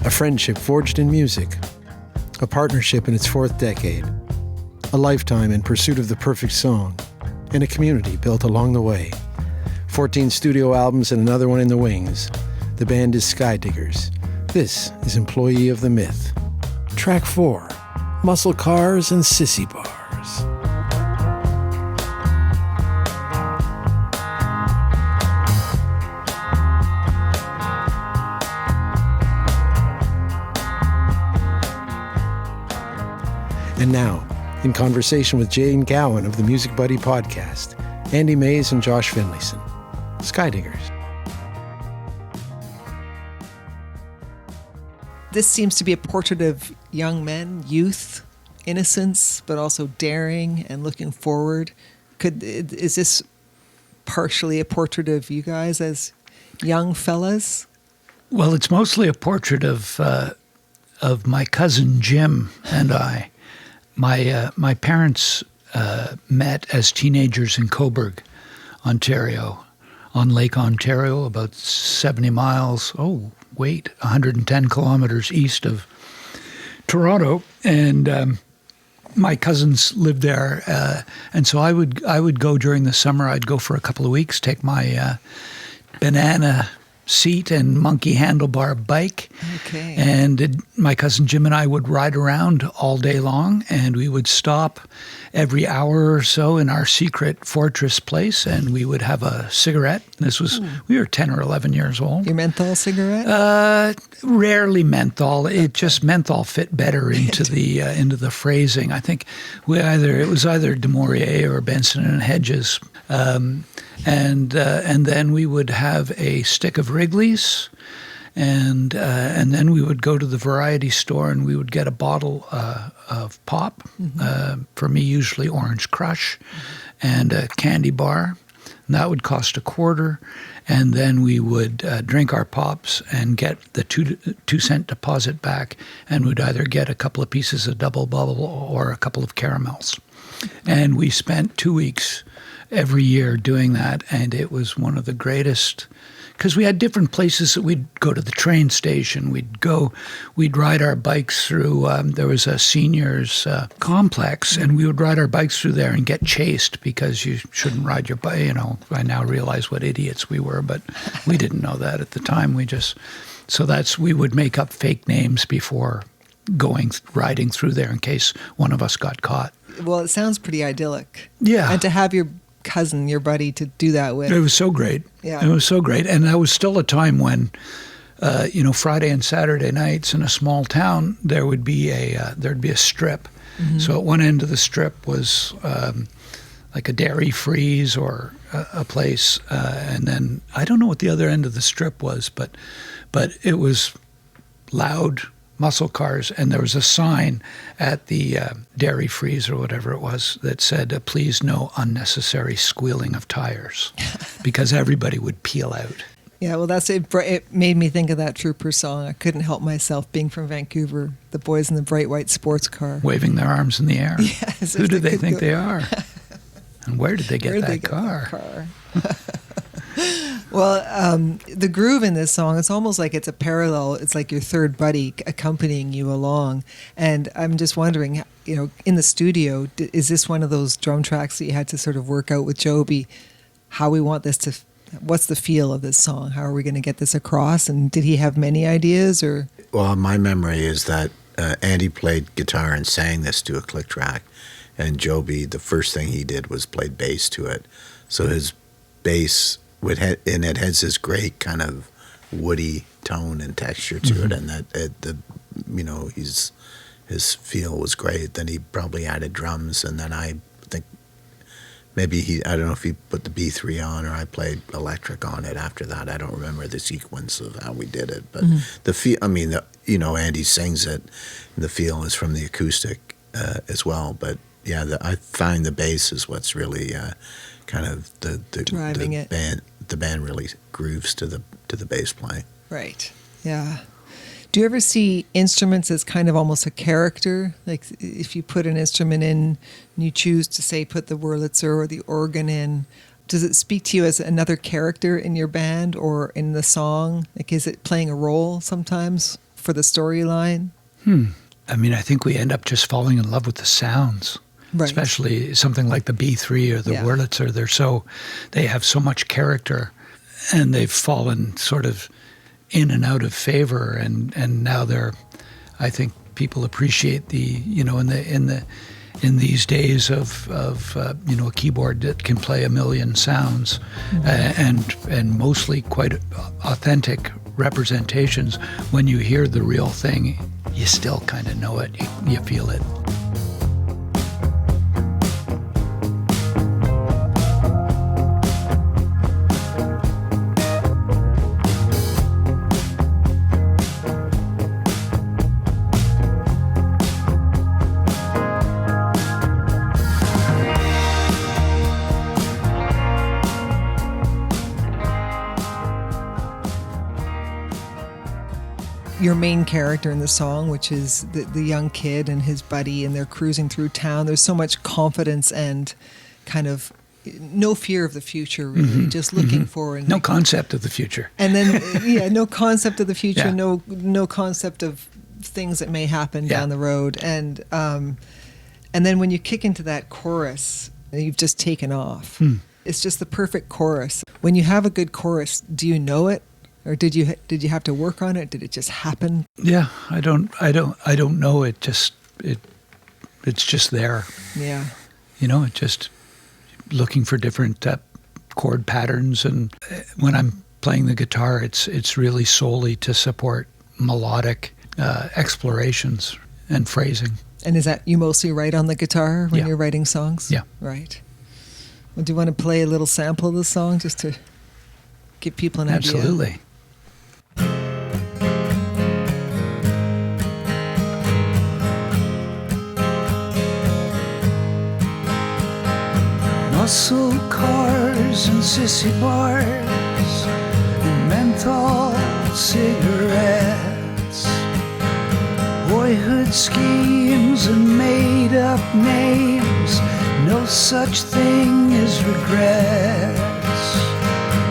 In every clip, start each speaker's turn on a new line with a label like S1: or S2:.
S1: A friendship forged in music. A partnership in its fourth decade. A lifetime in pursuit of the perfect song. And a community built along the way. 14 studio albums and another one in the wings. The band is Skydiggers. This is Employee of the Myth. Track 4, Muscle Cars and Sissy Bars. And now, in conversation with Jane Gowan of the Music Buddy podcast, Andy Maize and Josh Finlayson, Skydiggers.
S2: This seems to be a portrait of young men, youth, innocence, but also daring and looking forward. Is this partially a portrait of you guys as young fellas?
S3: Well, it's mostly a portrait of my cousin Jim and I. My parents met as teenagers in Cobourg, Ontario, on Lake Ontario, about 70 miles, 110 kilometers east of Toronto. And my cousins lived there. And so I would go during the summer. I'd go for a couple of weeks, take my banana seat and monkey handlebar bike.
S2: Okay.
S3: And my cousin Jim and I would ride around all day long, and we would stop every hour or so in our secret fortress place, and we would have a cigarette. We were 10 or 11 years old.
S2: Your menthol cigarette?
S3: Rarely menthol. It just menthol fit better into the phrasing. I think it was either De Maurier or Benson and Hedges. And then we would have a stick of Wrigley's, and then we would go to the variety store and we would get a bottle of pop, for me usually Orange Crush, and a candy bar. And that would cost $0.25, and then we would drink our pops and get the 2-cent deposit back, and would either get a couple of pieces of Double Bubble or a couple of caramels. And we spent 2 weeks every year doing that, and it was one of the greatest, because we had different places that we'd go to the train station, we'd ride our bikes through, there was a seniors complex, and we would ride our bikes through there and get chased because you shouldn't ride your bike. I now realize what idiots we were, but we didn't know that at the time. We would make up fake names before riding through there in case one of us got caught.
S2: Well, it sounds pretty idyllic.
S3: Yeah.
S2: And to have your cousin, your buddy, to do that with.
S3: It was so great.
S2: Yeah.
S3: It was so great. And that was still a time when, Friday and Saturday nights in a small town, there'd be a strip. Mm-hmm. So at one end of the strip was like a dairy freeze or a place. And then I don't know what the other end of the strip was, but it was loud muscle cars, and there was a sign at the dairy freeze or whatever it was that said, "Please no unnecessary squealing of tires," because everybody would peel out.
S2: Yeah, well, that's it. It made me think of that Trooper song. I couldn't help myself, being from Vancouver. The boys in the bright white sports car,
S3: waving their arms in the air.
S2: Yes,
S3: who do they think they are? And where did they get that car?
S2: Well, the groove in this song, it's almost like it's a parallel. It's like your third buddy accompanying you along. And I'm just wondering, in the studio, is this one of those drum tracks that you had to sort of work out with Joby, how we want this to, what's the feel of this song? How are we going to get this across? And did he have many ideas? Or?
S4: Well, my memory is that Andy played guitar and sang this to a click track. And Joby, the first thing he did was play bass to it. So his bass and it has this great kind of woody tone and texture to it, and that his feel was great. Then he probably added drums, and then I think maybe I don't know if he put the B3 on or I played electric on it after that. I don't remember the sequence of how we did it, but the feel. Andy sings it, and the feel is from the acoustic as well. But yeah, I find the bass is what's really kind of the
S2: driving it.
S4: The band really grooves to the bass playing.
S2: Right. Yeah. Do you ever see instruments as kind of almost a character? Like if you put an instrument in and you choose to say put the Wurlitzer or the organ in, does it speak to you as another character in your band or in the song? Like is it playing a role sometimes for the storyline?
S3: I mean, I think we end up just falling in love with the sounds.
S2: Right.
S3: Especially something like the B3 or the Wurlitzer. They have so much character, and they've fallen sort of in and out of favor, and now I think people appreciate in these days of a keyboard that can play a million sounds, and mostly quite authentic representations. When you hear the real thing, you still kind of know it. You feel it.
S2: Your main character in the song, which is the young kid and his buddy, and they're cruising through town. There's so much confidence and kind of no fear of the future, really, just looking forward.
S3: No concept of the future.
S2: And then, no concept of the future, no concept of things that may happen down the road. And then when you kick into that chorus, you've just taken off. It's just the perfect chorus. When you have a good chorus, do you know it? Or did you have to work on it? Did it just happen?
S3: Yeah, I don't know. It's just there.
S2: Yeah.
S3: It just looking for different chord patterns, and when I'm playing the guitar, it's really solely to support melodic explorations and phrasing.
S2: And is that you mostly write on the guitar when you're writing songs?
S3: Yeah.
S2: Right. Well, do you want to play a little sample of the song just to give people an idea?
S3: Absolutely. Muscle cars and sissy bars and menthol cigarettes, boyhood schemes and made-up names, no such thing as regrets,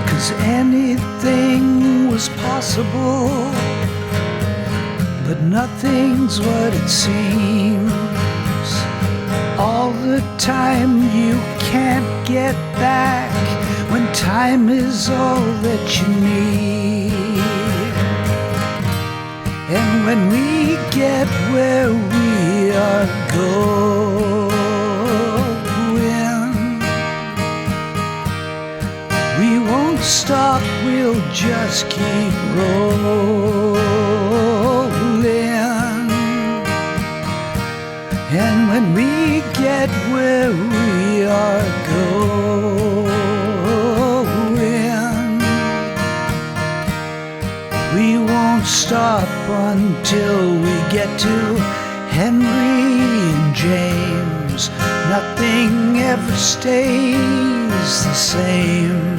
S3: 'cause anything was possible, but nothing's what it seems. All the time you can't get back when time is all that you need. And when we get where we are going, we won't stop, we'll just keep rolling. And when we get where we are going, we won't stop until we get to Henry and James. Nothing ever stays the same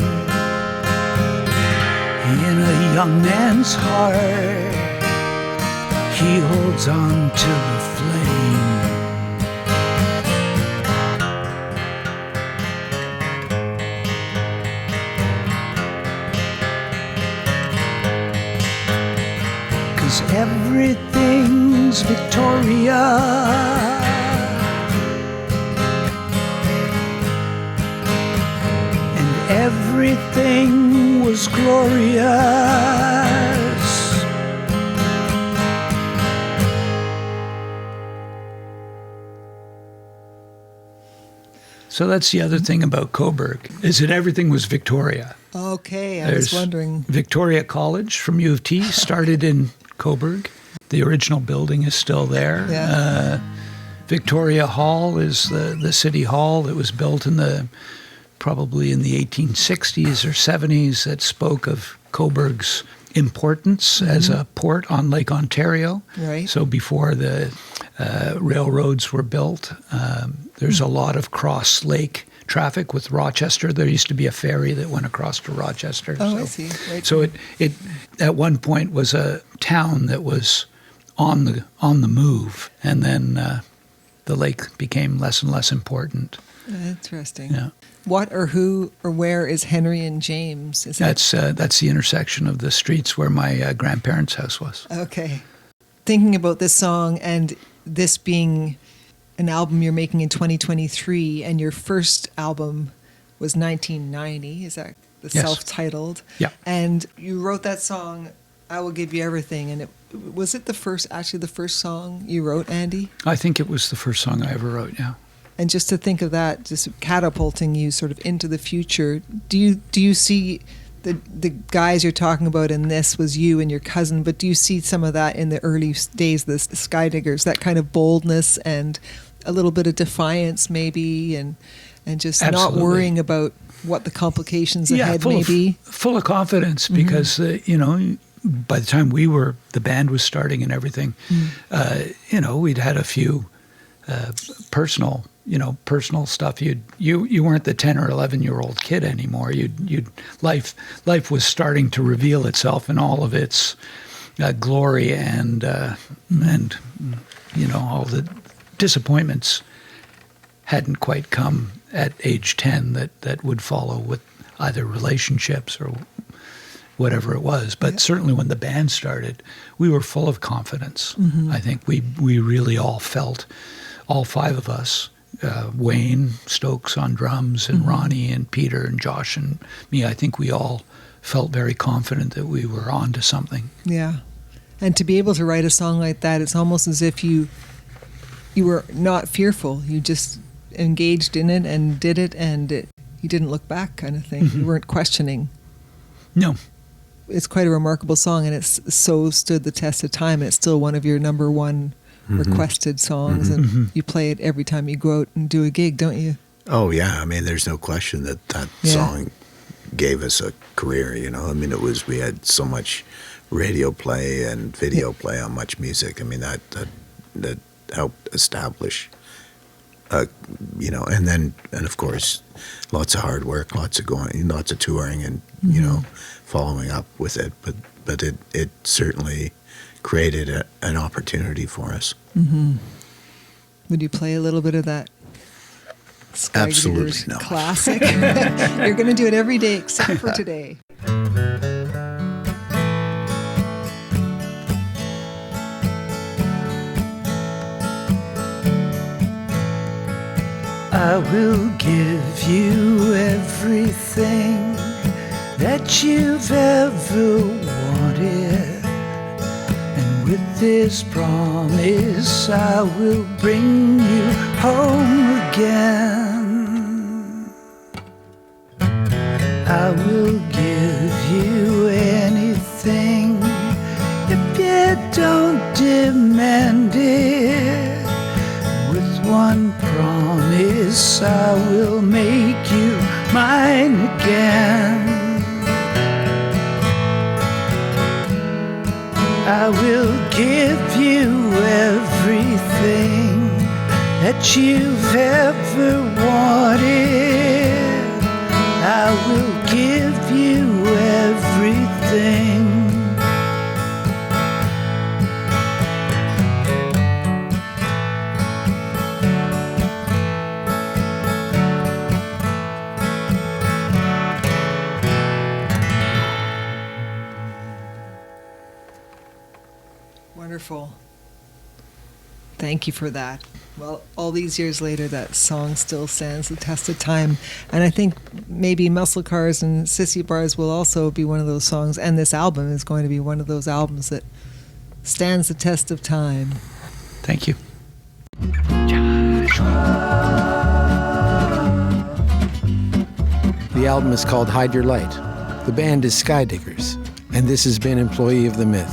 S3: in a young man's heart. He holds on to the flame. 'Cause everything's Victoria, and everything was glorious. So that's the other thing about Coburg, is that everything was Victoria.
S2: Okay, I was wondering.
S3: Victoria College from U of T started in Coburg. The original building is still there.
S2: Yeah.
S3: Victoria Hall is the city hall that was built probably in the 1860s or 70s, that spoke of Coburg's importance as a port on Lake Ontario.
S2: Right.
S3: So before the railroads were built, there's a lot of cross-lake traffic with Rochester. There used to be a ferry that went across to Rochester.
S2: Oh, I see. Right.
S3: So it at one point was a town that was on the move, and then the lake became less and less important.
S2: Interesting.
S3: Yeah.
S2: What or who or where is Henry and James? Is
S3: That's the intersection of the streets where my grandparents' house was.
S2: Okay. thinking about this song and this being an album you're making in 2023, and your first album was 1990, is that the
S3: Yes.
S2: self-titled?
S3: Yeah.
S2: And you wrote that song, I Will Give You Everything, and was it the first song you wrote, Andy?
S3: I think it was the first song I ever wrote, yeah.
S2: And just to think of that, just catapulting you sort of into the future, do you see the guys you're talking about in this was you and your cousin, but do you see some of that in the early days, the Skydiggers, that kind of boldness and a little bit of defiance maybe, and just
S3: Absolutely.
S2: not worrying about what the complications ahead may be?
S3: Full of confidence because, by the time the band was starting and everything, we'd had a few personal stuff. You weren't the 10 or 11-year-old kid anymore. Life was starting to reveal itself in all of its glory and all the disappointments hadn't quite come at age 10 that would follow with either relationships or whatever it was. But certainly when the band started, we were full of confidence. Mm-hmm. I think we really all felt, all five of us, Wayne Stokes on drums and Ronnie and Peter and Josh and me, I think we all felt very confident that we were on to something.
S2: Yeah. And to be able to write a song like that, it's almost as if you were not fearful. You just engaged in it and did it, and you didn't look back, kind of thing.
S3: Mm-hmm.
S2: You weren't questioning.
S3: No.
S2: It's quite a remarkable song, and it's so stood the test of time, and it's still one of your number one requested songs, and you play it every time you go out and do a gig, don't you?
S4: Oh, yeah. I mean, there's no question that song gave us a career, I mean, we had so much radio play and video play on Much Music. I mean, that helped establish, and of course, lots of hard work, lots of touring and, following up with it. But it certainly created an opportunity for us.
S2: Mm-hmm. Would you play a little bit of that
S4: Absolutely
S2: Skydiggers
S4: not.
S2: classic? You're going to do it every day except for today.
S3: I will give you everything that you've ever wanted, and with this promise I will bring you home again. I will give you anything if you don't demand it. With one promise I will make you mine again. I will give you everything that you've ever wanted. I will give you everything.
S2: Wonderful. Thank you for that. Well, all these years later, that song still stands the test of time. And I think maybe Muscle Cars and Sissy Bars will also be one of those songs. And this album is going to be one of those albums that stands the test of time.
S3: Thank you.
S1: The album is called Hide Your Light. The band is Skydiggers. And this has been Employee of the Myth.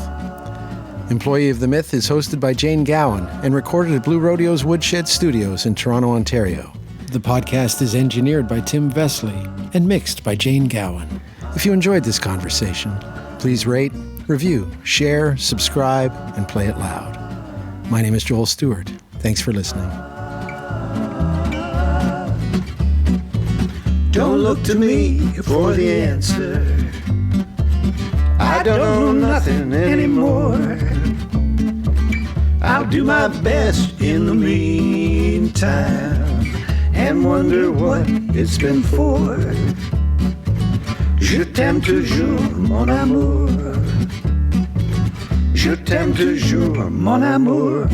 S1: Employee of the Myth is hosted by Jane Gowan and recorded at Blue Rodeo's Woodshed Studios in Toronto, Ontario. The podcast is engineered by Tim Vesely and mixed by Jane Gowan. If you enjoyed this conversation, please rate, review, share, subscribe, and play it loud. My name is Joel Stewart. Thanks for listening.
S5: Don't look to me for the answer. I don't know nothing anymore. I'll do my best in the meantime and wonder what it's been for. Je t'aime toujours, mon amour. Je t'aime toujours, mon amour.